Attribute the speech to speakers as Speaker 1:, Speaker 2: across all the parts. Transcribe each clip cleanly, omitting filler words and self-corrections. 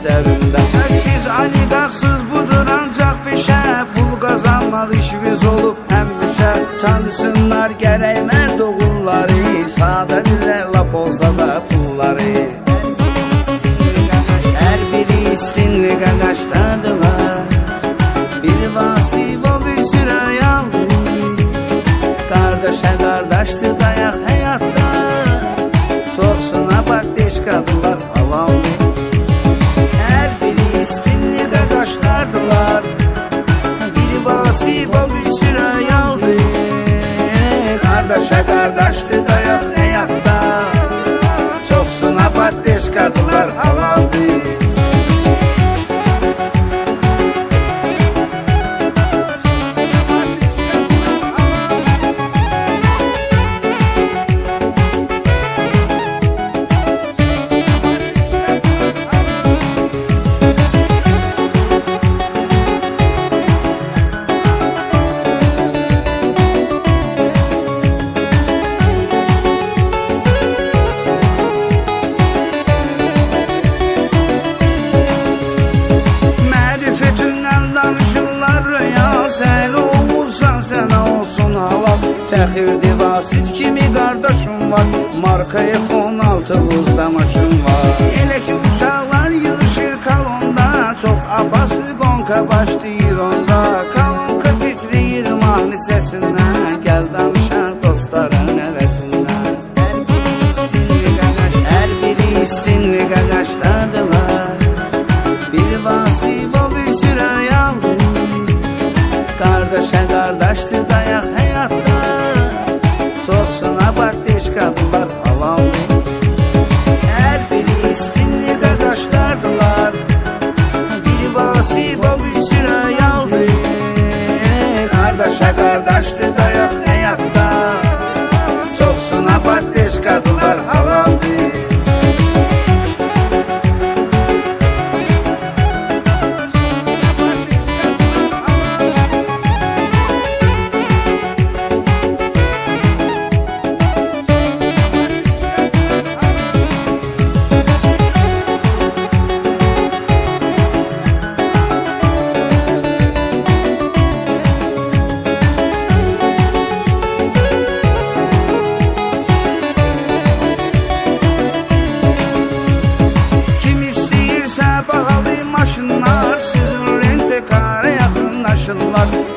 Speaker 1: dəftərində. Siz aliqaqsız budur ancaq peşə, pul qazanmaq işimiz olub həmişə. Tanısınlar gərək mərd oğulları, sadədirlər lap olsa da pulları. Hər biri istinli qaqaşlardılar, biri vasif o bir sürə yandı. Qardaşa qardaşdı dayaq həyatda, toxsuna patişkadılar halaldı. Hər biri istinli qaqaşlardılar, biri vasif o bir sürə yandı. Qardaşa qardaşdı dayaq həyatda, toxsuna patişkadılar halaldı. Fəxirdi Vasit kimi qardaşım var, marka F-16 buzda maşın var. Elə ki uşaqlar yığışır kalonda, çox apaslı qonka başlayır onda. Kalonka titriyir mahnı səsindən, gəl danışar dostların əvəsindən. Hər biri istinli qaqaşlardılar, biri Vasif o bir sürə yandı. Qardaşa qardaşdı dayaq həyatda, toxsuna patişkadılar halaldı. Hər biri istinli qaqaşlardılar, biri Vasif o bir sürə yandı. Qardaşa qardaşdı dayaq həyatda, toxsuna patişkadılar halaldı.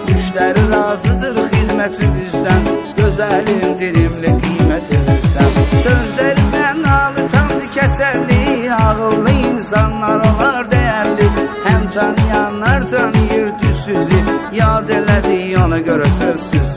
Speaker 1: Müştəri razıdır xidmətinizdən, gözəl indirimli qiymətinizdən. Sözlərindən halıtandı kəsərli, ağıllı insanlar olar dəyərli. Həm tanıyanlar tanıyır düz sizi, yad elədi ona görə sözsüz.